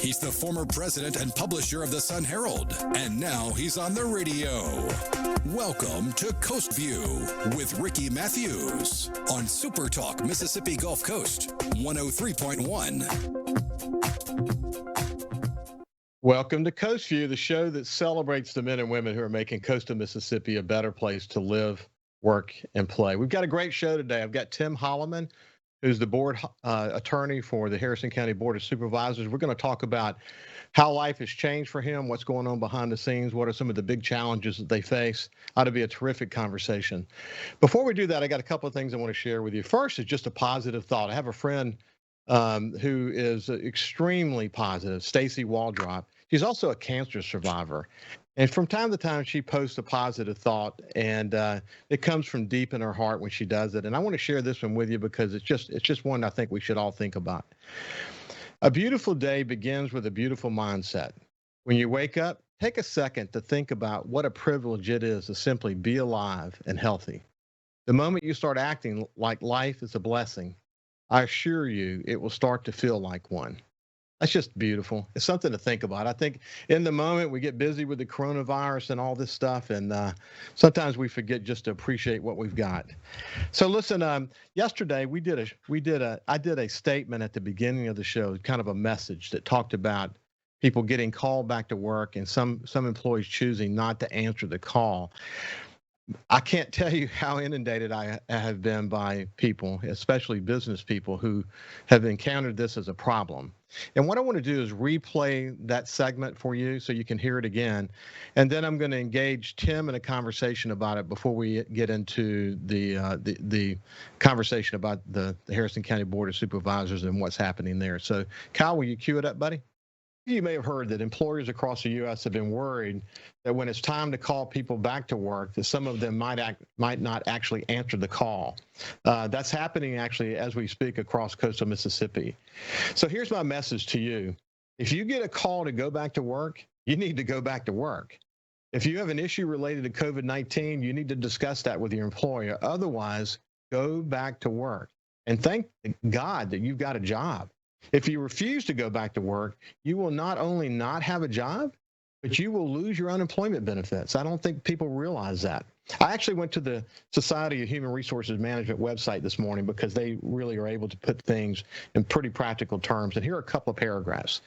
He's the former president and publisher of the Sun Herald, and now he's on the radio. Welcome to Coast Vue with Ricky Mathews on SuperTalk Mississippi Gulf Coast 103.1. Welcome to Coast Vue, the show that celebrates the men and women who are making coastal Mississippi a better place to live, work, and play. We've got a great show today. I've got Tim Holleman, who's the board attorney for the Harrison County Board of Supervisors. We're going to talk about how life has changed for him, what's going on behind the scenes, what are some of the big challenges that they face. Ought to be a terrific conversation. Before we do that, I got a couple of things I want to share with you. First is just a positive thought. I have a friend who is extremely positive, Stacy Waldrop. She's also a cancer survivor. And from time to time, she posts a positive thought, and it comes from deep in her heart when she does it. And I want to share this one with you because it's just one I think we should all think about. A beautiful day begins with a beautiful mindset. When you wake up, take a second to think about what a privilege it is to simply be alive and healthy. The moment you start acting like life is a blessing, I assure you it will start to feel like one. That's just beautiful. It's something to think about. I think in the moment we get busy with the coronavirus and all this stuff, and sometimes we forget just to appreciate what we've got. So listen, yesterday I did a statement at the beginning of the show, kind of a message that talked about people getting called back to work and some employees choosing not to answer the call. I can't tell you how inundated I have been by people, especially business people, who have encountered this as a problem. And what I want to do is replay that segment for you so you can hear it again. And then I'm going to engage Tim in a conversation about it before we get into the conversation about the Harrison County Board of Supervisors and what's happening there. So, Kyle, will you cue it up, buddy? You may have heard that employers across the U.S. have been worried that when it's time to call people back to work, that some of them might not actually answer the call. That's happening actually as we speak across coastal Mississippi. So here's my message to you. If you get a call to go back to work, you need to go back to work. If you have an issue related to COVID-19, you need to discuss that with your employer. Otherwise, go back to work. And thank God that you've got a job. If you refuse to go back to work, you will not only not have a job, but you will lose your unemployment benefits. I don't think people realize that. I actually went to the Society of Human Resources Management website this morning because they really are able to put things in pretty practical terms. And here are a couple of paragraphs.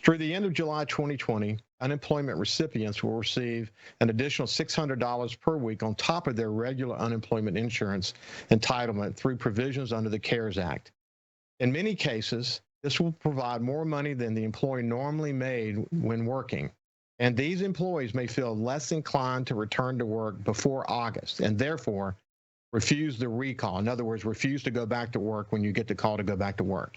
Through the end of July 2020, unemployment recipients will receive an additional $600 per week on top of their regular unemployment insurance entitlement through provisions under the CARES Act. In many cases, this will provide more money than the employee normally made when working. And these employees may feel less inclined to return to work before August and therefore refuse the recall. In other words, refuse to go back to work when you get the call to go back to work.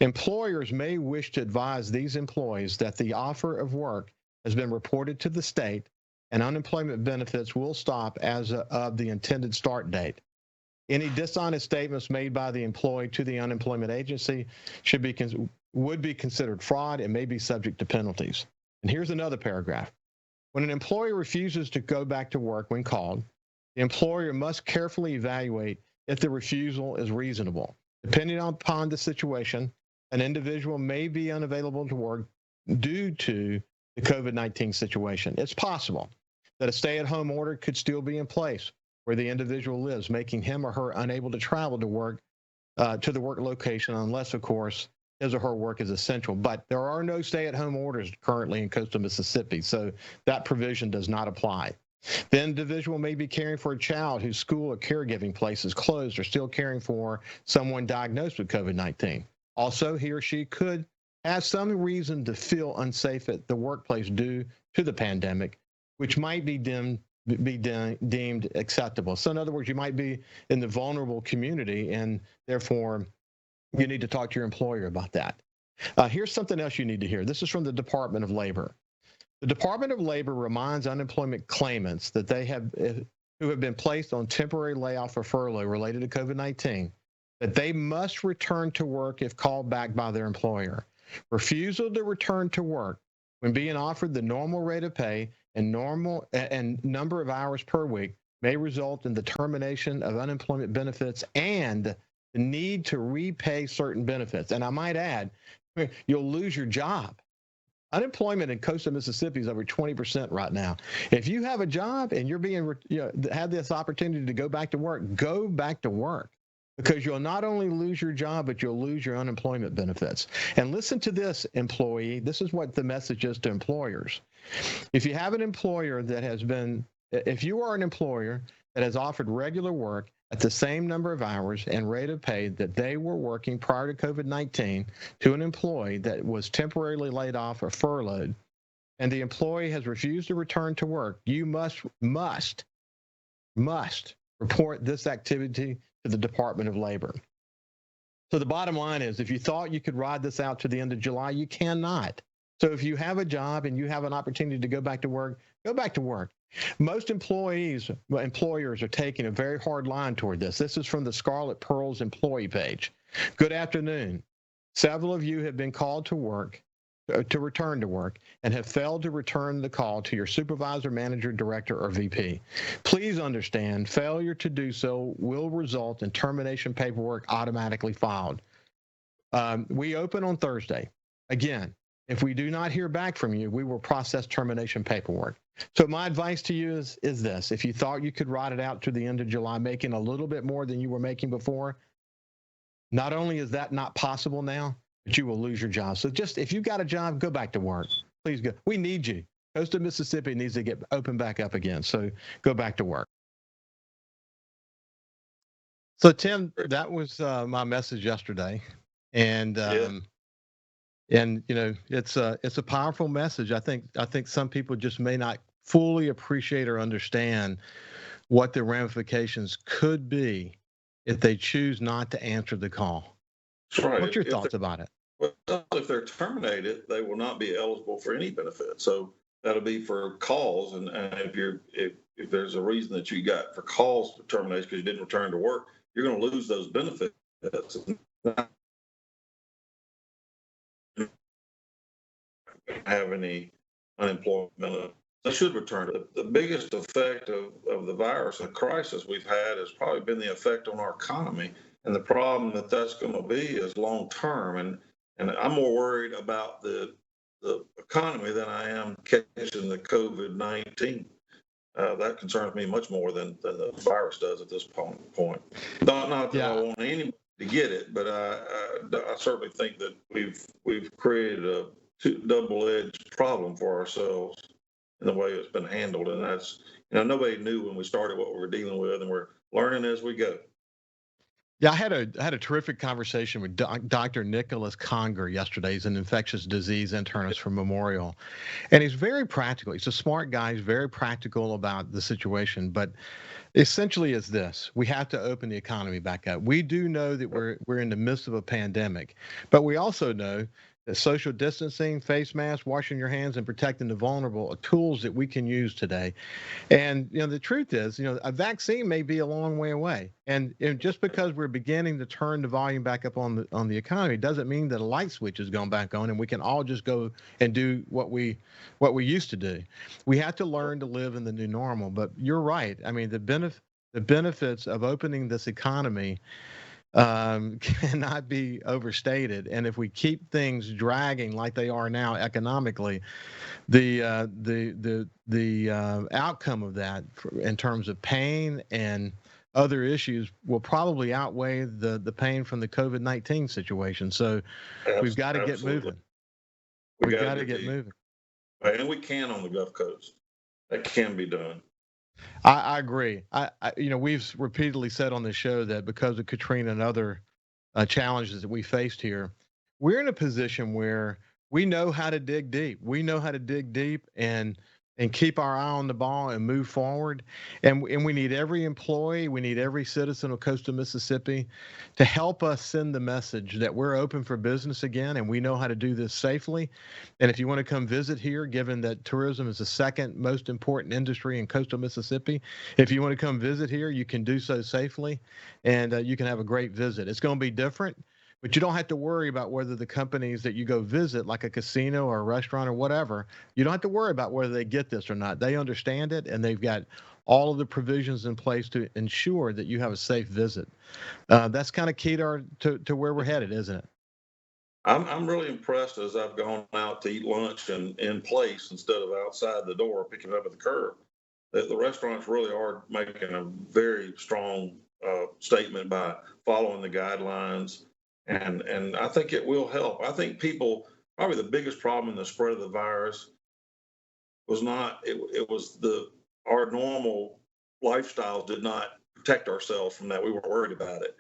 Employers may wish to advise these employees that the offer of work has been reported to the state and unemployment benefits will stop as of the intended start date. Any dishonest statements made by the employee to the unemployment agency would be considered fraud and may be subject to penalties. And here's another paragraph. When an employee refuses to go back to work when called, the employer must carefully evaluate if the refusal is reasonable. Depending upon the situation, an individual may be unavailable to work due to the COVID-19 situation. It's possible that a stay-at-home order could still be in place where the individual lives, making him or her unable to travel to work, to the work location, unless, of course, his or her work is essential. But there are no stay-at-home orders currently in coastal Mississippi, so that provision does not apply. The individual may be caring for a child whose school or caregiving place is closed or still caring for someone diagnosed with COVID-19. Also, he or she could have some reason to feel unsafe at the workplace due to the pandemic, which might be deemed acceptable. So in other words, you might be in the vulnerable community and therefore you need to talk to your employer about that. Here's something else you need to hear. This is from the Department of Labor. The Department of Labor reminds unemployment claimants that who have been placed on temporary layoff or furlough related to COVID-19 that they must return to work if called back by their employer. Refusal to return to work when being offered the normal rate of pay and number of hours per week may result in the termination of unemployment benefits and the need to repay certain benefits. And I might add, you'll lose your job. Unemployment in coastal Mississippi is over 20% right now. If you have a job and you're being, have this opportunity to go back to work, because you'll not only lose your job, but you'll lose your unemployment benefits. And listen to this, employee. This is what the message is to employers. If you have an employer that has been, if you are an employer that has offered regular work at the same number of hours and rate of pay that they were working prior to COVID-19 to an employee that was temporarily laid off or furloughed, and the employee has refused to return to work, you must report this activity to the Department of Labor. So the bottom line is, if you thought you could ride this out to the end of July, you cannot. So if you have a job and you have an opportunity to go back to work, go back to work. Most employers are taking a very hard line toward this. This is from the Scarlet Pearls employee page. Good afternoon. Several of you have been called to return to work and have failed to return the call to your supervisor, manager, director, or VP. Please understand, failure to do so will result in termination paperwork automatically filed. We open on Thursday. Again, if we do not hear back from you, we will process termination paperwork. So my advice to you is this. If you thought you could ride it out to the end of July, making a little bit more than you were making before, not only is that not possible now, but you will lose your job. So just, if you've got a job, go back to work. Please go. We need you. Coastal Mississippi needs to get open back up again. So go back to work. So Tim, that was my message yesterday. And, and it's a powerful message. I think some people just may not fully appreciate or understand what the ramifications could be if they choose not to answer the call. That's right. What's your thoughts about it? Well, if they're terminated, they will not be eligible for any benefit. So that'll be for calls, and if there's a reason that you got for calls for termination because you didn't return to work, you're going to lose those benefits. Have any unemployment. They should return. The biggest effect of the virus and crisis we've had has probably been the effect on our economy. And the problem that's going to be is long term. And I'm more worried about the economy than I am catching the COVID-19. That concerns me much more than the virus does at this point. Not that I want anybody to get it, but I certainly think that we've created a double-edged problem for ourselves in the way it's been handled. And that's, nobody knew when we started what we were dealing with, and we're learning as we go. Yeah, I had a terrific conversation with Dr. Nicholas Conger yesterday. He's an infectious disease internist from Memorial, and he's very practical. He's a smart guy. He's very practical about the situation, but essentially is this: we have to open the economy back up. We do know that we're in the midst of a pandemic, but we also know that social distancing, face masks, washing your hands, and protecting the vulnerable are tools that we can use today. And the truth is, a vaccine may be a long way away. And just because we're beginning to turn the volume back up on the economy doesn't mean that a light switch is going back on and we can all just go and do what we used to do. We have to learn to live in the new normal. But you're right. I mean, the benefits of opening this economy cannot be overstated. And if we keep things dragging like they are now economically, the outcome of that in terms of pain and other issues will probably outweigh the pain from the COVID-19 situation. So we've got to get moving. We've got to get moving. And we can on the Gulf Coast. That can be done. I agree. We've repeatedly said on this show that because of Katrina and other challenges that we faced here, we're in a position where we know how to dig deep. We know how to dig deep and keep our eye on the ball and move forward. And we need every employee, we need every citizen of coastal Mississippi to help us send the message that we're open for business again and we know how to do this safely. And if you want to come visit here, given that tourism is the second most important industry in coastal Mississippi, if you want to come visit here, you can do so safely and you can have a great visit. It's going to be different. But you don't have to worry about whether the companies that you go visit, like a casino or a restaurant or whatever, you don't have to worry about whether they get this or not. They understand it, and they've got all of the provisions in place to ensure that you have a safe visit. That's kind of key to where we're headed, isn't it? I'm really impressed as I've gone out to eat lunch and in place instead of outside the door picking it up at the curb. That the restaurants really are making a very strong statement by following the guidelines, and I think it will help. I think people probably the biggest problem in the spread of the virus was not it was our normal lifestyles did not protect ourselves from that. We were worried about it.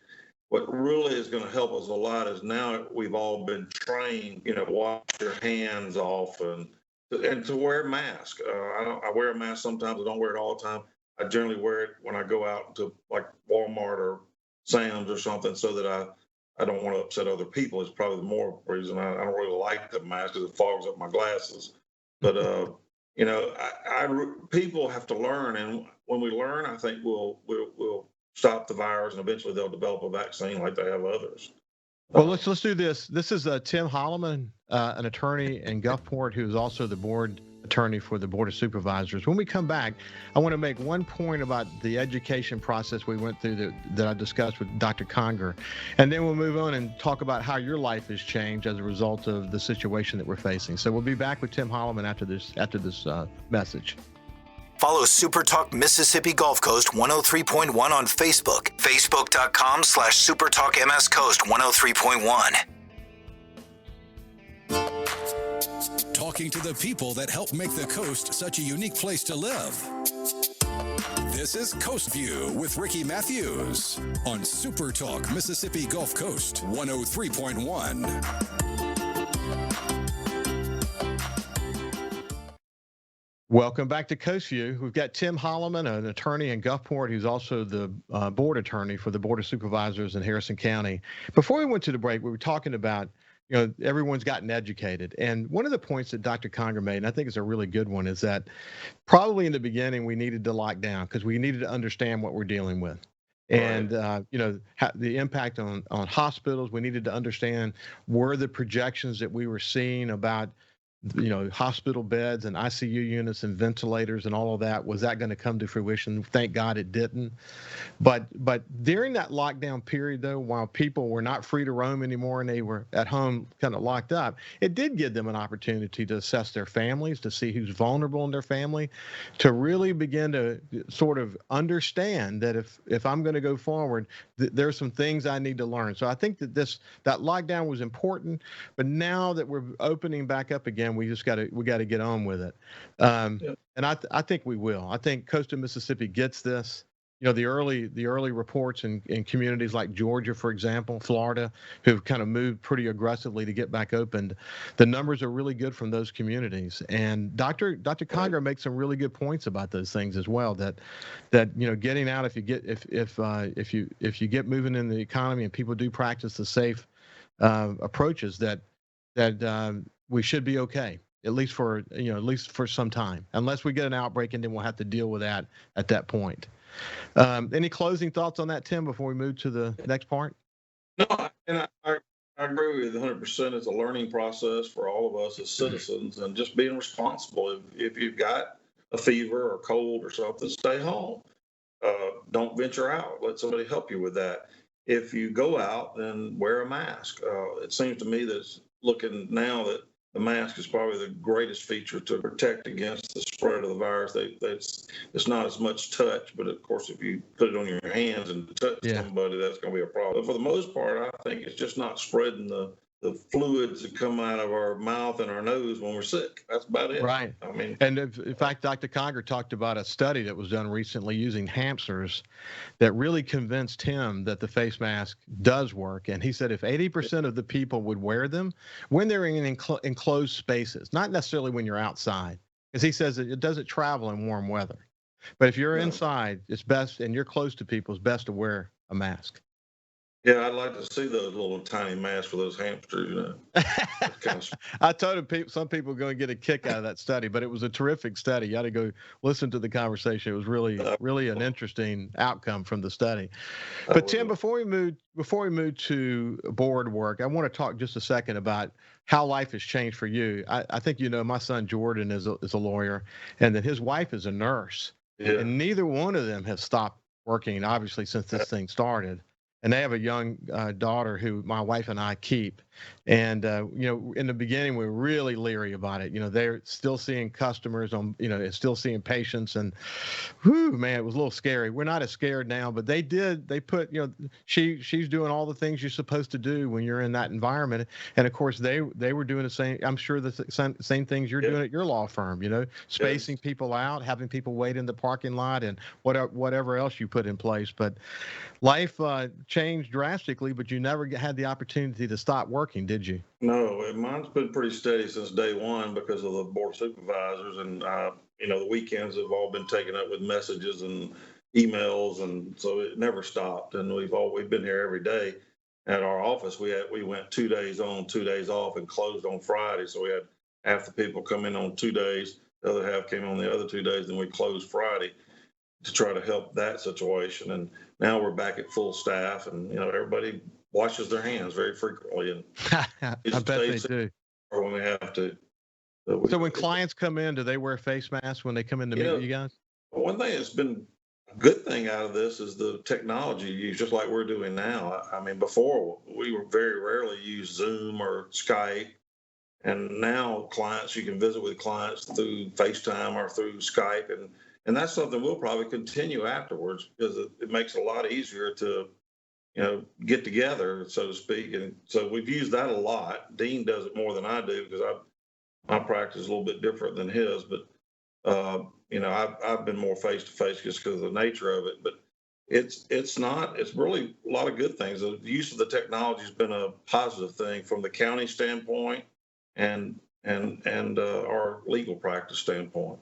What really is going to help us a lot is now we've all been trained, wash your hands off and to wear a mask. I wear a mask sometimes. I don't wear it all the time. I generally wear it when I go out to like Walmart or Sam's or something, so that I don't want to upset other people. It's probably the more reason I don't really like the mask because it fogs up my glasses. But people have to learn, and when we learn, I think we'll stop the virus, and eventually they'll develop a vaccine like they have others. Well, let's do this. This is Tim Holleman, an attorney in Gulfport, who is also the board attorney for the Board of Supervisors. When we come back, I want to make one point about the education process we went through that I discussed with Dr. Conger, and then we'll move on and talk about how your life has changed as a result of the situation that we're facing. So we'll be back with Tim Holleman after this message. Follow SuperTalk Mississippi Gulf Coast 103.1 on Facebook. Facebook.com/SuperTalk MS Coast 103.1. Talking to the people that help make the coast such a unique place to live. This is Coast View with Ricky Mathews on SuperTalk Mississippi Gulf Coast 103.1. Welcome back to Coast View. We've got Tim Holleman, an attorney in Gulfport, who's also the board attorney for the Board of Supervisors in Harrison County. Before we went to the break, we were talking about, everyone's gotten educated. And one of the points that Dr. Conger made, and I think it's a really good one, is that probably in the beginning we needed to lock down because we needed to understand what we're dealing with. And, the impact on hospitals. We needed to understand were the projections that we were seeing about hospital beds and ICU units and ventilators and all of that, was that going to come to fruition? Thank God it didn't. But during that lockdown period, though, while people were not free to roam anymore and they were at home kind of locked up, it did give them an opportunity to assess their families, to see who's vulnerable in their family, to really begin to sort of understand that if I'm going to go forward, there's some things I need to learn. So I think that that lockdown was important, but now that we're opening back up again, we got to get on with it. And I think we will. I think coastal Mississippi gets this. The early reports in communities like Georgia, for example, Florida, who've kind of moved pretty aggressively to get back opened. The numbers are really good from those communities. And Dr. Conger makes some really good points about those things as well. That getting out, if you get moving in the economy and people do practice the safe approaches, that we should be okay, at least for some time, unless we get an outbreak, and then we'll have to deal with that at that point. Any closing thoughts on that, Tim, before we move to the next part? No, and I agree with you 100%. It's a learning process for all of us as citizens, and just being responsible. If you've got a fever or cold or something, stay home. Don't venture out. Let somebody help you with that. If you go out, then wear a mask. It seems to me that looking now that the mask is probably the greatest feature to protect against the spread of the virus. It's not as much touch, but of course, if you put it on your hands and touch somebody, that's going to be a problem. But for the most part, I think it's just not spreading the fluids that come out of our mouth and our nose when we're sick. That's about it. Right. I mean, and in fact, Dr. Conger talked about a study that was done recently using hamsters that really convinced him that the face mask does work. And he said if 80% of the people would wear them when they're in enclosed spaces, not necessarily when you're outside, because he says that it doesn't travel in warm weather. But if you're inside, it's best, and you're close to people, it's best to wear a mask. Yeah, I'd like to see those little tiny masks for those hamsters. I told him some people are going to get a kick out of that study, but it was a terrific study. You got to go listen to the conversation. It was really an interesting outcome from the study. But Tim, before we move to board work, I want to talk just a second about how life has changed for you. I think my son Jordan is a lawyer, and that his wife is a nurse. Yeah. and neither one of them have stopped working, obviously, since this thing started. And they have a young daughter who my wife and I keep. And, in the beginning, we were really leery about it. They're still seeing customers still seeing patients. And, whew, man, it was a little scary. We're not as scared now, but they put, she's doing all the things you're supposed to do when you're in that environment. And of course, they were doing the same, I'm sure the same things you're doing at your law firm, spacing people out, having people wait in the parking lot, and whatever else you put in place. But life changed drastically, but you never had the opportunity to stop working, did you? No, mine's been pretty steady since day one because of the board of supervisors, and the weekends have all been taken up with messages and emails, and so it never stopped. And we've been here every day. At our office, we went 2 days on, 2 days off, and closed on Friday. So we had half the people come in on 2 days, the other half came on the other 2 days, and we closed Friday to try to help that situation. And now we're back at full staff, and everybody washes their hands very frequently, and I bet they do. or when we have to. So when clients come in, do they wear face masks when they come in to meet you guys? One thing that's been a good thing out of this is the technology used, just like we're doing now. I mean, before we were very rarely use Zoom or Skype, and now you can visit with clients through FaceTime or through Skype, and that's something we'll probably continue afterwards because it makes it a lot easier to get together, so to speak. And so we've used that a lot. Dean does it more than I do because my practice is a little bit different than his, but I've been more face to face just because of the nature of it. But it's really a lot of good things. The use of the technology has been a positive thing from the county standpoint and our legal practice standpoint.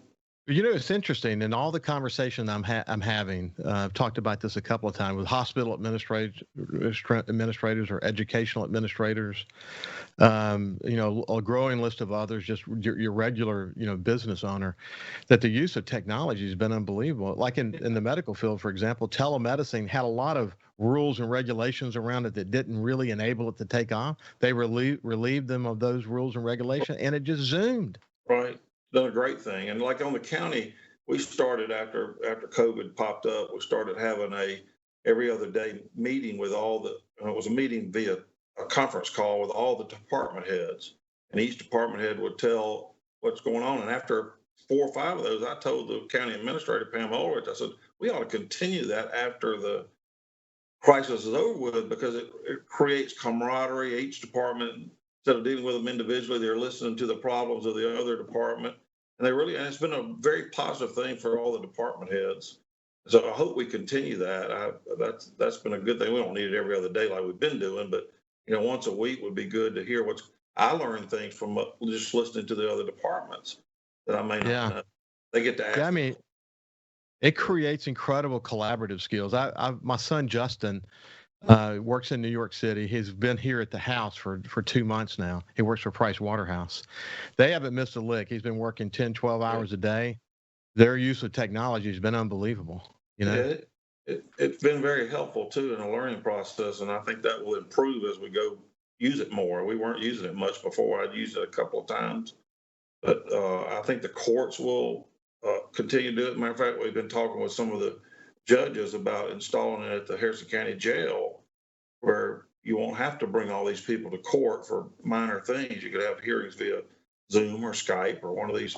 It's interesting. In all the conversation I'm having, I've talked about this a couple of times with hospital administrators or educational administrators, a growing list of others, just your regular, business owner, that the use of technology has been unbelievable. Like in the medical field, for example, telemedicine had a lot of rules and regulations around it that didn't really enable it to take off. They relieved them of those rules and regulations, and it just zoomed. Right. Done a great thing. And like on the county, we started after COVID popped up, we started having a every other day meeting with it was a meeting via a conference call with all the department heads. And each department head would tell what's going on. And after 4 or 5 of those, I told the county administrator, Pam Ulrich, I said, we ought to continue that after the crisis is over with because it creates camaraderie. Each department, instead of dealing with them individually, they're listening to the problems of the other department. And it's been a very positive thing for all the department heads. So I hope we continue that. That's been a good thing. We don't need it every other day like we've been doing, but once a week would be good to hear I learn things from just listening to the other departments that I may not know. They get to ask. Yeah, I mean, it creates incredible collaborative skills. My son Justin works in New York City. He's been here at the house for 2 months now. He works for Price Waterhouse. They haven't missed a lick. He's been working 10, 12 hours a day. Their use of technology has been unbelievable. Yeah, it's been very helpful too in the learning process, and I think that will improve as we go use it more. We weren't using it much before. I'd used it a couple of times, but I think the courts will continue to do it. Matter of fact, we've been talking with some of the judges about installing it at the Harrison County Jail, where you won't have to bring all these people to court for minor things. You could have hearings via Zoom or Skype or one of these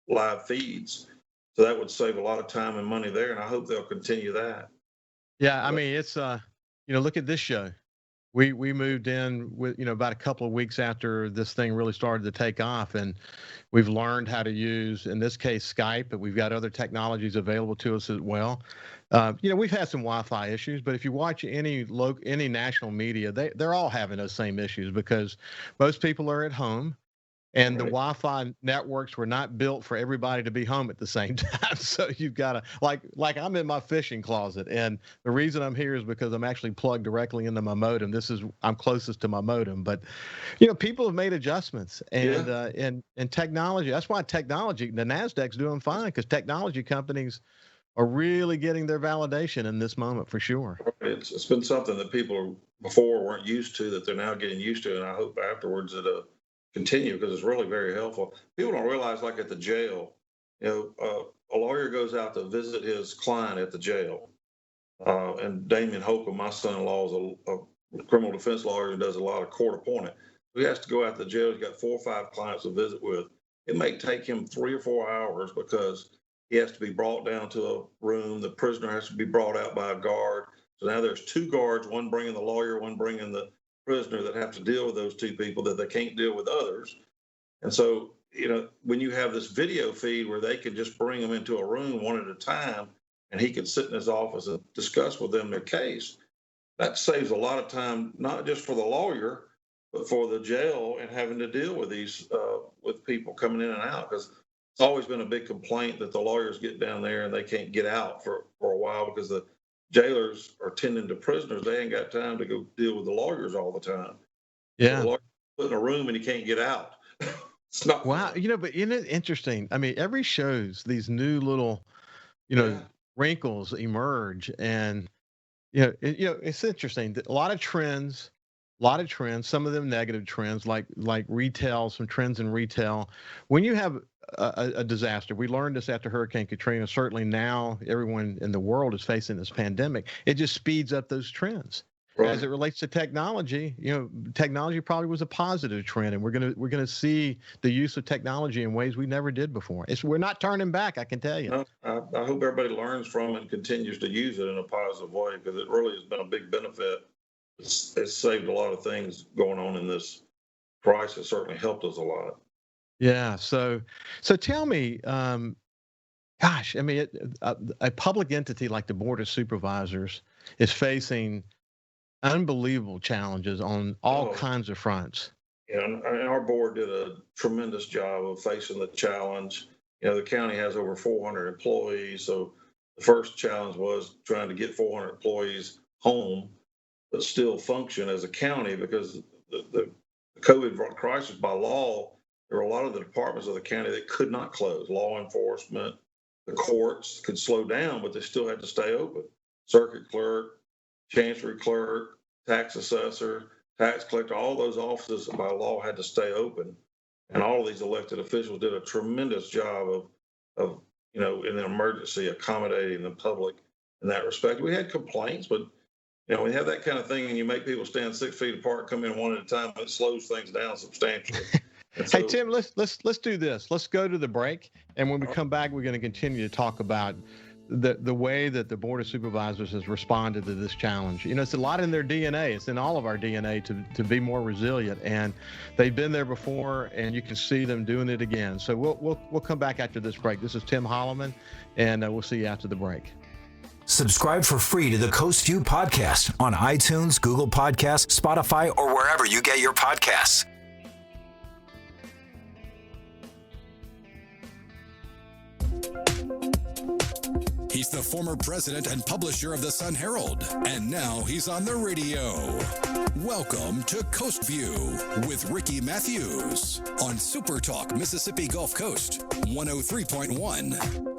live feeds. So that would save a lot of time and money there, and I hope they'll continue that. Yeah, I mean, it's look at this show. We moved in with about a couple of weeks after this thing really started to take off, and we've learned how to use, in this case, Skype, but we've got other technologies available to us as well. We've had some Wi-Fi issues, but if you watch any national media, they're all having those same issues because most people are at home. And the Wi-Fi networks were not built for everybody to be home at the same time. So you've got to, like I'm in my fishing closet. And the reason I'm here is because I'm actually plugged directly into my modem. I'm closest to my modem. But, people have made adjustments. And technology, that's why the NASDAQ's doing fine because technology companies are really getting their validation in this moment for sure. It's been something that people before weren't used to that they're now getting used to. And I hope afterwards it'll continue because it's really very helpful. People don't realize, like at the jail, A lawyer goes out to visit his client at the jail. And Damien Holcomb, my son-in-law, is a criminal defense lawyer who does a lot of court appointed. He has to go out to the jail. He's got 4 or 5 clients to visit with. It may take him 3 or 4 hours because he has to be brought down to a room. The prisoner has to be brought out by a guard. So now there's 2 guards, one bringing the lawyer, one bringing the prisoner, that have to deal with those 2 people that they can't deal with others. And so, when you have this video feed where they can just bring them into a room one at a time, and he can sit in his office and discuss with them their case, that saves a lot of time, not just for the lawyer, but for the jail and having to deal with these, with people coming in and out. Because it's always been a big complaint that the lawyers get down there and they can't get out for a while because the jailers are tending to prisoners. They ain't got time to go deal with the lawyers all the time. Yeah. So the lawyer put in a room and he can't get out. It's not Wow. But isn't it interesting? I mean, every shows these new little, Yeah. wrinkles emerge, and it's interesting. A lot of trends, some of them negative trends, like retail, some trends in retail. When you have a disaster, we learned this after Hurricane Katrina. Certainly now, everyone in the world is facing this pandemic. It just speeds up those trends. Right. As it relates to technology, technology probably was a positive trend, and we're gonna see the use of technology in ways we never did before. We're not turning back, I can tell you. No, I hope everybody learns from it and continues to use it in a positive way, because it really has been a big benefit. It's saved a lot of things going on in this crisis. Certainly helped us a lot. Yeah. So tell me, gosh, I mean, a public entity like the Board of Supervisors is facing unbelievable challenges on all Oh. kinds of fronts. And our board did a tremendous job of facing the challenge. The county has over 400 employees, so the first challenge was trying to get 400 employees home, but still function as a county, because the COVID crisis, by law, there were a lot of the departments of the county that could not close. Law enforcement, the courts could slow down, but they still had to stay open. Circuit clerk, chancery clerk, tax assessor, tax collector, all those offices by law had to stay open. And all of these elected officials did a tremendous job of in an emergency, accommodating the public in that respect. We had complaints, but when you have that kind of thing and you make people stand 6 feet apart, come in one at a time, it slows things down substantially. Hey Tim, let's do this. Let's go to the break, and when we come back, we're going to continue to talk about the way that the Board of Supervisors has responded to this challenge. It's a lot in their DNA. It's in all of our DNA to be more resilient, and they've been there before, and you can see them doing it again. So we'll come back after this break. This is Tim Holleman, and we'll see you after the break. Subscribe for free to the Coast Vue podcast on iTunes, Google Podcasts, Spotify, or wherever you get your podcasts. He's the former president and publisher of the Sun Herald, and now he's on the radio. Welcome to Coast View with Ricky Mathews on SuperTalk Mississippi Gulf Coast 103.1.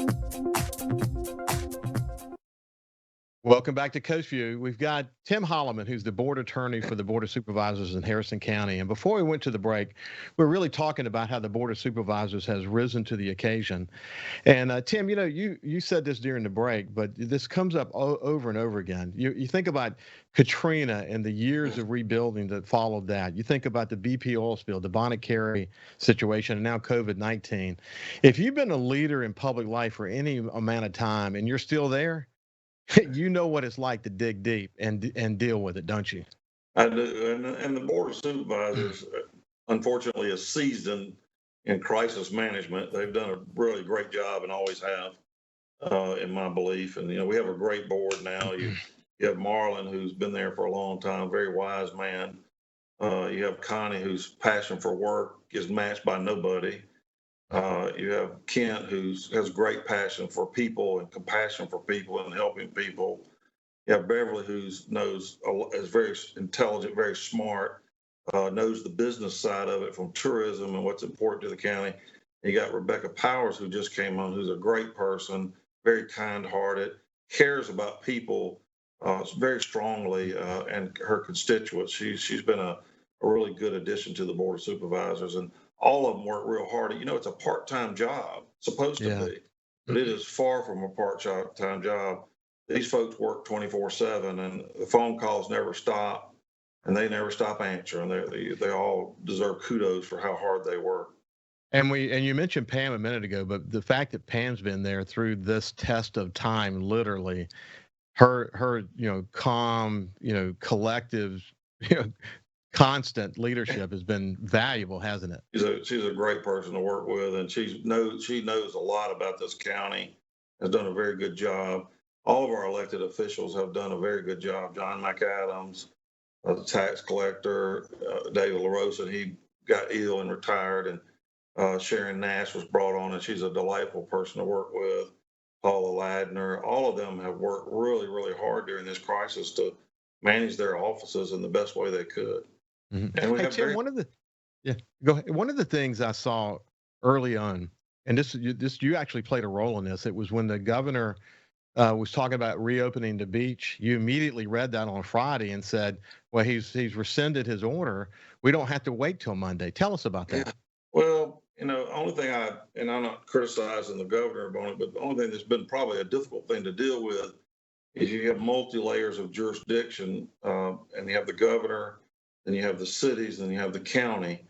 Welcome back to Coast View. We've got Tim Holleman, who's the board attorney for the Board of Supervisors in Harrison County. And before we went to the break, we're really talking about how the Board of Supervisors has risen to the occasion. And Tim, you said this during the break, but this comes up over and over again. You think about Katrina and the years of rebuilding that followed that. You think about the BP oil spill, the Bonnet Carey situation, and now COVID-19. If you've been a leader in public life for any amount of time and you're still there, you know what it's like to dig deep and deal with it, don't you? I do. And the Board of Supervisors, unfortunately, is seasoned in crisis management. They've done a really great job and always have, in my belief. And, we have a great board now. You have Marlon, who's been there for a long time, very wise man. You have Connie, whose passion for work is matched by nobody. You have Kent, who has great passion for people and compassion for people and helping people. You have Beverly, who is very intelligent, very smart, knows the business side of it from tourism and what's important to the county. You got Rebecca Powers, who just came on, who's a great person, very kind-hearted, cares about people very strongly and her constituents. She's been a a really good addition to the Board of Supervisors. And all of them work real hard. You know, it's a part-time job, supposed to Yeah. be, but it is far from a part-time job. These folks work 24/7, and the phone calls never stop, and they never stop answering. They all deserve kudos for how hard they work. And you mentioned Pam a minute ago, but the fact that Pam's been there through this test of time, literally, her calm, collective, constant leadership has been valuable, hasn't it? She's a great person to work with, and she knows a lot about this county. Has done a very good job. All of our elected officials have done a very good job. John McAdams, the tax collector, David LaRosa, he got ill and retired, and Sharon Nash was brought on, and she's a delightful person to work with. Paula Ladner, all of them have worked really, really hard during this crisis to manage their offices in the best way they could. Mm-hmm. And we Hey, have Tim, go ahead. One of the things I saw early on, and this you actually played a role in this. It was when the governor was talking about reopening the beach. You immediately read that on Friday and said, "Well, he's rescinded his order. We don't have to wait till Monday." Tell us about that. Yeah. Well, only thing and I'm not criticizing the governor on it, but the only thing that's been probably a difficult thing to deal with is you have multi layers of jurisdiction, and you have the governor, then you have the cities, and you have the county.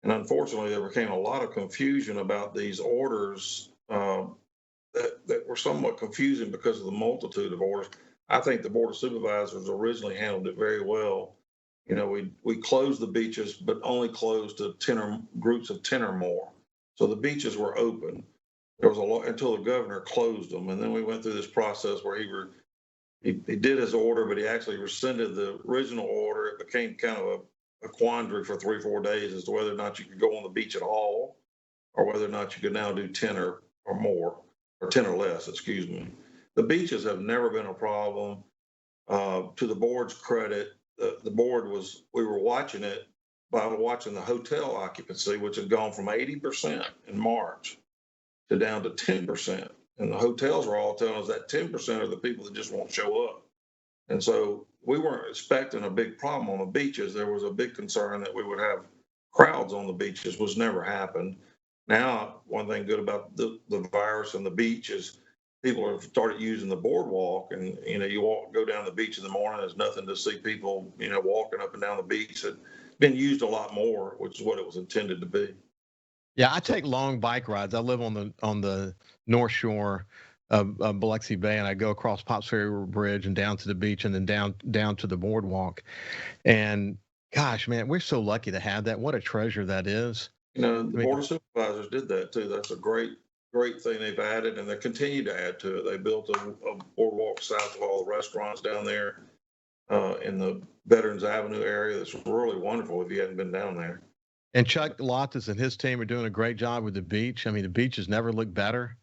And unfortunately, there became a lot of confusion about these orders that were somewhat confusing because of the multitude of orders. I think the Board of Supervisors originally handled it very well. We closed the beaches, but only closed to groups of 10 or more. So the beaches were open. There was a lot until the governor closed them, and then we went through this process where he did his order, but he actually rescinded the original order. It became kind of a quandary for 3-4 days as to whether or not you could go on the beach at all, or whether or not you could now do 10 or more, or 10 or less, excuse me. The beaches have never been a problem. To the board's credit, the board we were watching it by watching the hotel occupancy, which had gone from 80% in March to down to 10%. And the hotels were all telling us that 10% are the people that just won't show up. And so we weren't expecting a big problem on the beaches. There was a big concern that we would have crowds on the beaches, which never happened. Now, one thing good about the virus and the beach is people have started using the boardwalk, and you go down the beach in the morning. There's nothing to see people, walking up and down the beach. It's been used a lot more, which is what it was intended to be. Yeah, I take long bike rides. I live on the North Shore of Biloxi Bay, and I go across Pops Ferry Bridge and down to the beach, and then down to the boardwalk. And gosh, man, we're so lucky to have that. What a treasure that is. The Board of Supervisors did that too. That's a great thing they've added, and they continue to add to it. They built a boardwalk south of all the restaurants down there in the Veterans Avenue area. That's really wonderful if you hadn't been down there. And Chuck Lottis and his team are doing a great job with the beach. I mean, the beach has never looked better.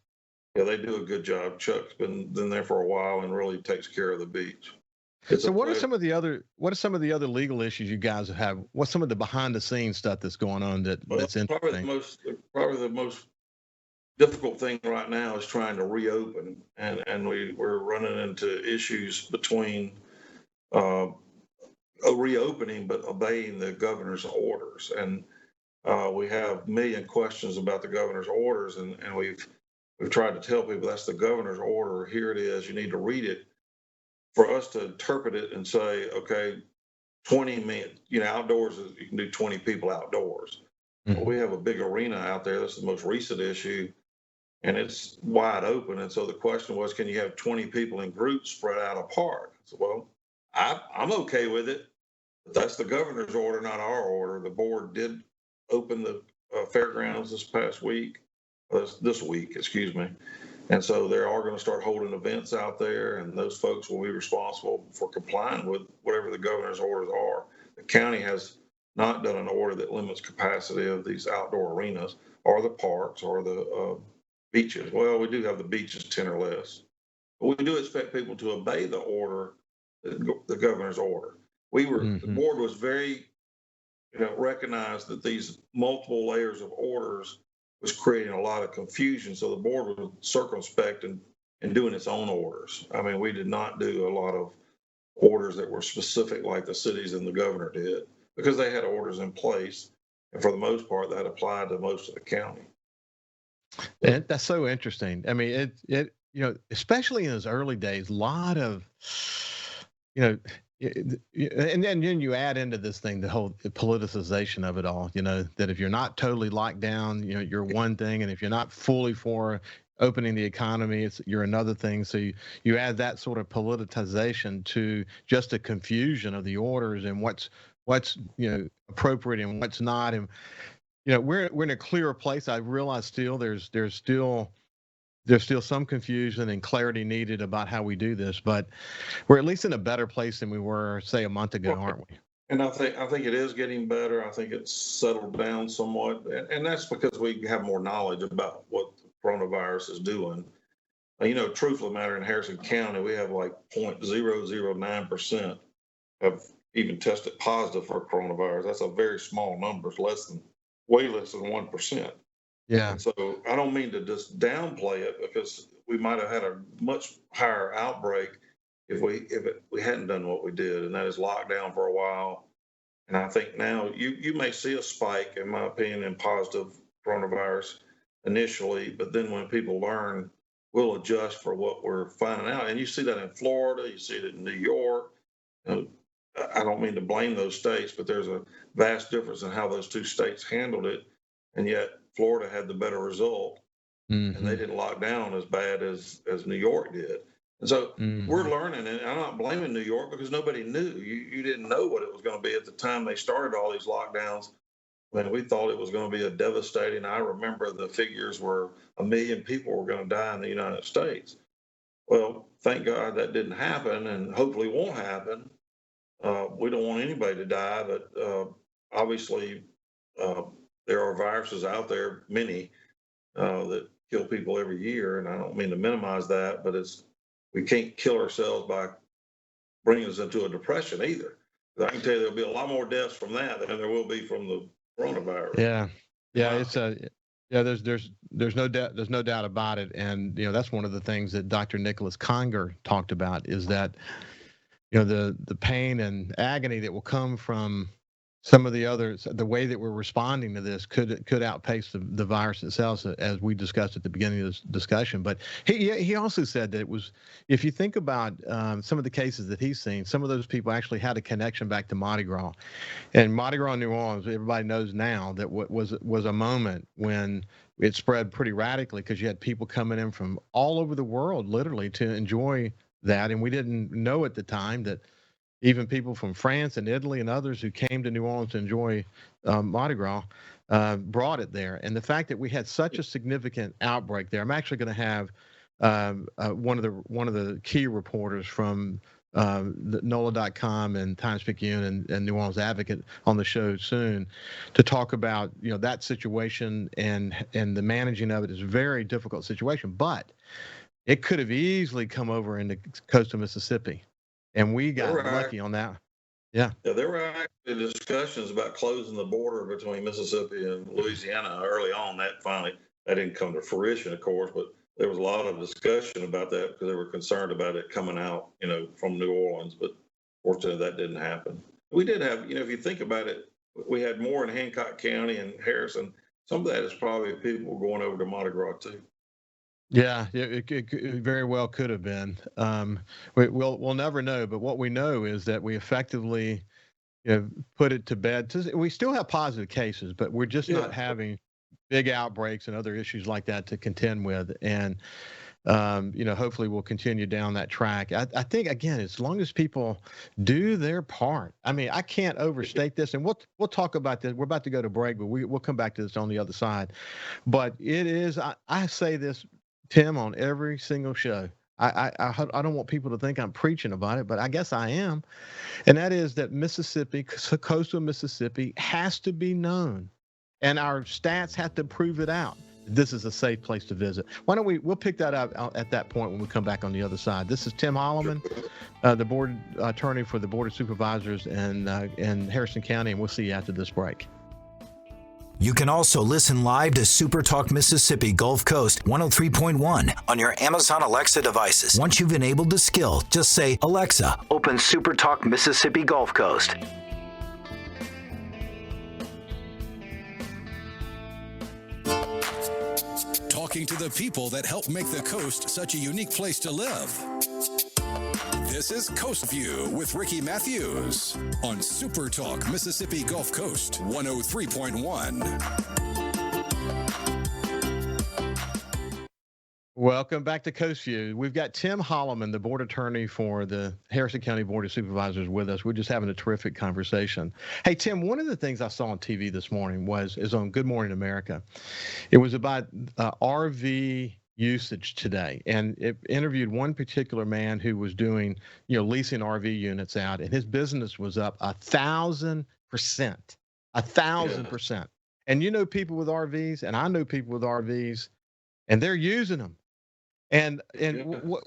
Yeah, they do a good job. Chuck's been there for a while and really takes care of the beach. So what are some of the other legal issues you guys have? What's some of the behind the scenes stuff that's going on that's interesting? Probably the most difficult thing right now is trying to reopen, and we're running into issues between reopening but obeying the governor's orders. And we have a million questions about the governor's orders, and we've tried to tell people that's the governor's order. Here it is. You need to read it. For us to interpret it and say, okay, 20 men, outdoors, you can do 20 people outdoors. Mm-hmm. Well, we have a big arena out there. That's the most recent issue, and it's wide open. And so the question was, can you have 20 people in groups spread out apart? So, well, I'm okay with it, but that's the governor's order, not our order. The board did open the fairgrounds this week, excuse me. And so they are going to start holding events out there, and those folks will be responsible for complying with whatever the governor's orders are. The county has not done an order that limits capacity of these outdoor arenas or the parks or the beaches. Well, we do have the beaches 10 or less, but we do expect people to obey the order, the governor's order. The board was very, recognized that these multiple layers of orders was creating a lot of confusion. So the board was circumspect in doing its own orders. I mean, we did not do a lot of orders that were specific like the cities and the governor did. because they had orders in place. And for the most part, that applied to most of the county. And that's so interesting. I mean, especially in those early days, a lot of, and then you add into this thing the whole politicization of it all. That if you're not totally locked down, you're one thing, and if you're not fully for opening the economy, you're another thing. So you add that sort of politicization to just the confusion of the orders and what's appropriate and what's not. And we're in a clearer place. I realize there's still some confusion and clarity needed about how we do this, but we're at least in a better place than we were, say, a month ago, aren't we? And I think it is getting better. I think it's settled down somewhat, and that's because we have more knowledge about what the coronavirus is doing. Truth of the matter, in Harrison County, we have like 0.009% of even tested positive for coronavirus. That's a very small number. It's way less than 1%. Yeah. And so I don't mean to just downplay it, because we might have had a much higher outbreak if we hadn't done what we did, and that is locked down for a while. And I think now you may see a spike, in my opinion, in positive coronavirus initially, but then when people learn, we'll adjust for what we're finding out. And you see that in Florida, you see it in New York. I don't mean to blame those states, but there's a vast difference in how those two states handled it. And yet Florida had the better result, and they didn't lock down as bad as New York did. And so we're learning, and I'm not blaming New York, because nobody knew. You didn't know what it was going to be at the time they started all these lockdowns. When we thought it was going to be a devastating, I remember the figures were 1 million people were going to die in the United States. Well, thank God that didn't happen, and hopefully won't happen. We don't want anybody to die, but obviously there are viruses out there, many, that kill people every year. And I don't mean to minimize that, but we can't kill ourselves by bringing us into a depression either. I can tell you there'll be a lot more deaths from that than there will be from the coronavirus. Yeah. There's no doubt about it. And, that's one of the things that Dr. Nicholas Conger talked about, is that, the pain and agony that will come from some of the others, the way that we're responding to this could outpace the virus itself, as we discussed at the beginning of this discussion. But he also said that it was, if you think about some of the cases that he's seen, some of those people actually had a connection back to Mardi Gras. And Mardi Gras, New Orleans, everybody knows now that was a moment when it spread pretty radically, because you had people coming in from all over the world, literally, to enjoy that. And we didn't know at the time that even people from France and Italy and others who came to New Orleans to enjoy Mardi Gras brought it there. And the fact that we had such a significant outbreak there, I'm actually going to have one of the key reporters from the NOLA.com and Times-Picayune and New Orleans Advocate on the show soon to talk about that situation, and the managing of it is a very difficult situation. But it could have easily come over into coastal Mississippi, and we got lucky on that. Yeah, there were actually discussions about closing the border between Mississippi and Louisiana early on. That didn't come to fruition, of course, but there was a lot of discussion about that because they were concerned about it coming out, from New Orleans. But fortunately, that didn't happen. We did have, if you think about it, we had more in Hancock County and Harrison. Some of that is probably people going over to Mardi Gras too. Yeah, it very well could have been. We'll never know, but what we know is that we effectively put it to bed. We still have positive cases, but we're just not having big outbreaks and other issues like that to contend with. And hopefully we'll continue down that track. I think, again, as long as people do their part. I mean, I can't overstate this, and we'll talk about this. We're about to go to break, but we'll come back to this on the other side. But it is, I say this, Tim, on every single show. I don't want people to think I'm preaching about it, but I guess I am. And that is that Mississippi, coastal Mississippi, has to be known. And our stats have to prove it out. This is a safe place to visit. Why don't we'll pick that up at that point when we come back on the other side. This is Tim Holleman, the board attorney for the Board of Supervisors in Harrison County, and we'll see you after this break. You can also listen live to SuperTalk Mississippi Gulf Coast 103.1 on your Amazon Alexa devices. Once you've enabled the skill, just say, Alexa, open SuperTalk Mississippi Gulf Coast. talking to the people that help make the coast such a unique place to live. This is Coast View with Ricky Mathews on SuperTalk Mississippi Gulf Coast 103.1. Welcome back to Coast View. We've got Tim Holleman, the board attorney for the Harrison County Board of Supervisors, with us. We're just having a terrific conversation. Hey, Tim, one of the things I saw on TV this morning is on Good Morning America. It was about RV usage today, and it interviewed one particular man who was doing, leasing RV units out, and his business was up 1,000%, 1,000%. And people with RVs, and I know people with RVs, and they're using them. And what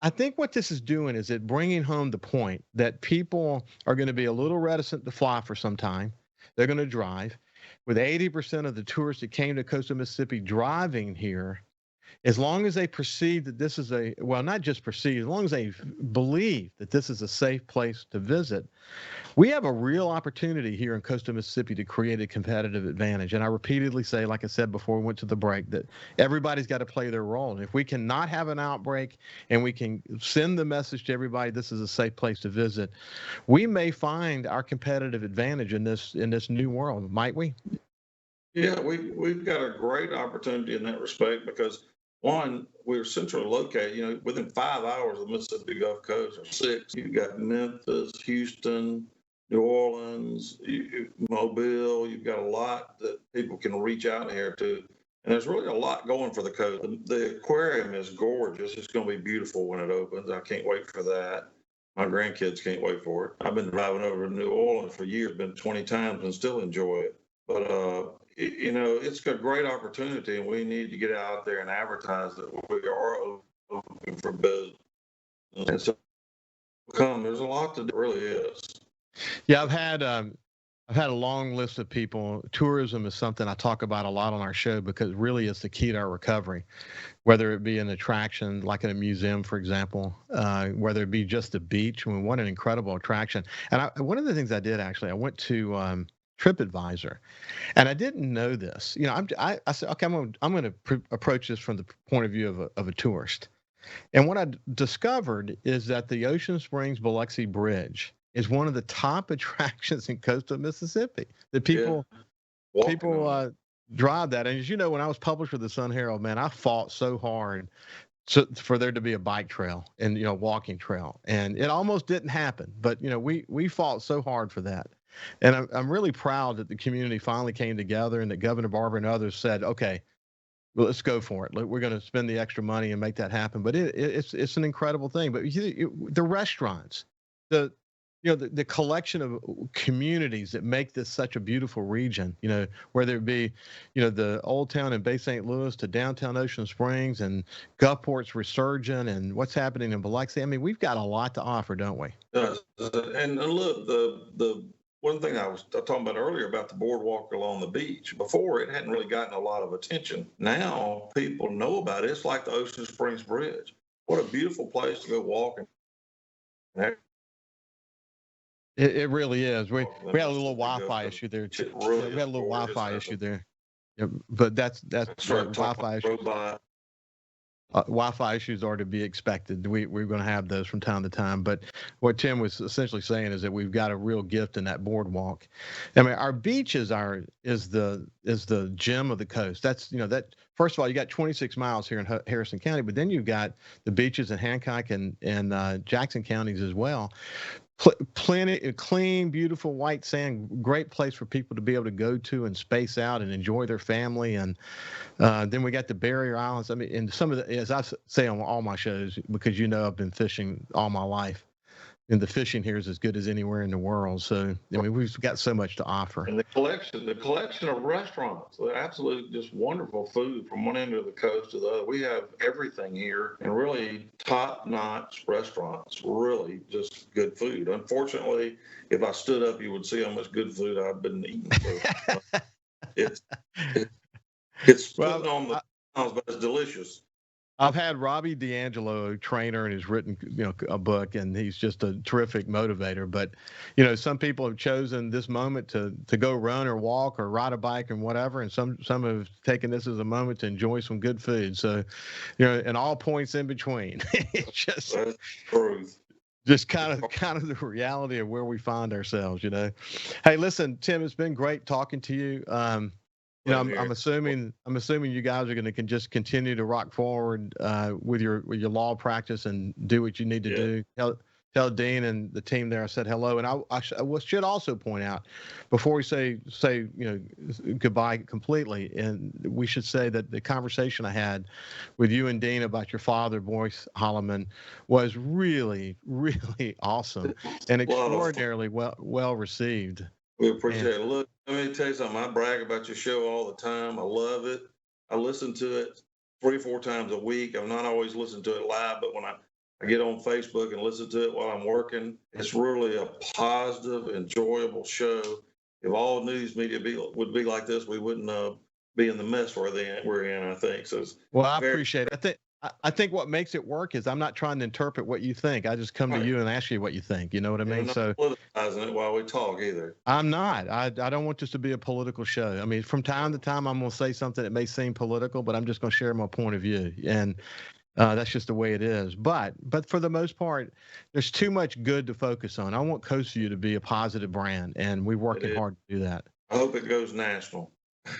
I think what this is doing is it bringing home the point that people are going to be a little reticent to fly for some time. They're going to drive. With 80% of the tourists that came to coastal Mississippi driving here, as long as they perceive that this is not just perceive, as long as they believe that this is a safe place to visit, we have a real opportunity here in coastal Mississippi to create a competitive advantage. And I repeatedly say, like I said before we went to the break, that everybody's got to play their role. And if we cannot have an outbreak and we can send the message to everybody this is a safe place to visit, we may find our competitive advantage in this new world, might we? Yeah, we've got a great opportunity in that respect because, one, we're centrally located, within 5 hours of the Mississippi Gulf Coast, or 6. You've got Memphis, Houston, New Orleans, Mobile. You've got a lot that people can reach out here to. And there's really a lot going for the coast. The aquarium is gorgeous. It's going to be beautiful when it opens. I can't wait for that. My grandkids can't wait for it. I've been driving over to New Orleans for years, been 20 times, and still enjoy it. But, it's a great opportunity, and we need to get out there and advertise that we are open for business. And so, there's a lot to do. It really is. Yeah, I've had a long list of people. Tourism is something I talk about a lot on our show because it really is the key to our recovery, whether it be an attraction like in a museum, for example, whether it be just the beach. What an incredible attraction. And one of the things I did, actually, I went to TripAdvisor, and I didn't know this. I said, okay, I'm going to approach this from the point of view of a tourist. And what I discovered is that the Ocean Springs-Biloxi Bridge is one of the top attractions in coastal Mississippi. That people drive that. And as you know, when I was publisher of the Sun Herald, man, I fought so hard for there to be a bike trail and walking trail, and it almost didn't happen. But we fought so hard for that. And I'm really proud that the community finally came together and that Governor Barber and others said, okay, well, let's go for it. We're going to spend the extra money and make that happen. But it's an incredible thing. But the restaurants, the collection of communities that make this such a beautiful region, whether it be, the Old Town in Bay St. Louis to downtown Ocean Springs and Gulfport's resurgent and what's happening in Biloxi. I mean, we've got a lot to offer, don't we? And look, the one thing I was talking about earlier about the boardwalk along the beach, before it hadn't really gotten a lot of attention. Now people know about it. It's like the Ocean Springs Bridge. What a beautiful place to go walking. It really is. We had a little Wi-Fi issue there too. We had a little Wi-Fi issue there. Yeah, but that's Wi-Fi issue. Wi-Fi issues are to be expected. We're going to have those from time to time. But what Tim was essentially saying is that we've got a real gift in that boardwalk. I mean, our beach is the gem of the coast. That's that. First of all, you got 26 miles here in Harrison County, but then you've got the beaches in Hancock and Jackson counties as well. Plenty clean, beautiful white sand, great place for people to be able to go to and space out and enjoy their family. And then we got the barrier islands. I mean, and some of the, as I say on all my shows, because I've been fishing all my life, and the fishing here is as good as anywhere in the world. So I mean, we've got so much to offer. And the collection of restaurants, absolutely just wonderful food from one end of the coast to the other. We have everything here, and really top-notch restaurants. Really, just good food. Unfortunately, if I stood up, you would see how much good food I've been eating. So, it's putting on the pounds, but it's delicious. I've had Robbie D'Angelo, a trainer, and has written, a book, and he's just a terrific motivator. But, some people have chosen this moment to go run or walk or ride a bike and whatever, and some have taken this as a moment to enjoy some good food. So, and all points in between. It's just That's truth. Just kind of the reality of where we find ourselves. Hey, listen, Tim, it's been great talking to you. I'm assuming you guys are going to just continue to rock forward with your law practice and do what you need to do. Tell Dean and the team there I said hello, and I should also point out before we say goodbye completely, and we should say that the conversation I had with you and Dean about your father, Boyce Holleman, was really, really awesome and extraordinarily well received. We appreciate it. Look, let me tell you something. I brag about your show all the time. I love it. I listen to it 3 or 4 times a week. I'm not always listening to it live, but when I get on Facebook and listen to it while I'm working, it's really a positive, enjoyable show. If all news media would be like this, we wouldn't be in the mess we're in, I think. So I appreciate it. I think what makes it work is I'm not trying to interpret what you think. I just come to you and ask you what you think. You know what I mean? I'm not politicizing it while we talk either. I'm not. I don't want this to be a political show. I mean, from time to time, I'm going to say something that may seem political, but I'm just going to share my point of view. And that's just the way it is. But for the most part, there's too much good to focus on. I want Coast Vue to be a positive brand, and we're working hard to do that. I hope it goes national.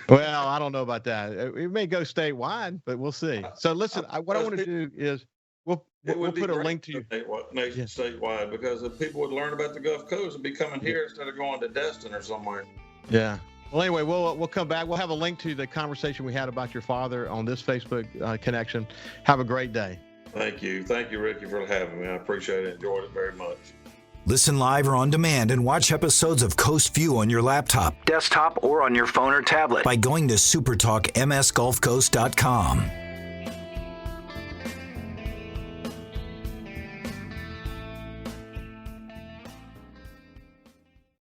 Well, I don't know about that. It may go statewide, but we'll see. So listen, what I want to do is we'll put a link to you. Statewide, because if people would learn about the Gulf Coast, it'd be coming here instead of going to Destin or somewhere. Yeah. Well, anyway, we'll come back. We'll have a link to the conversation we had about your father on this Facebook connection. Have a great day. Thank you. Thank you, Ricky, for having me. I appreciate it. Enjoyed it very much. Listen live or on demand and watch episodes of Coast Vue on your laptop, desktop, or on your phone or tablet by going to supertalkmsgulfcoast.com.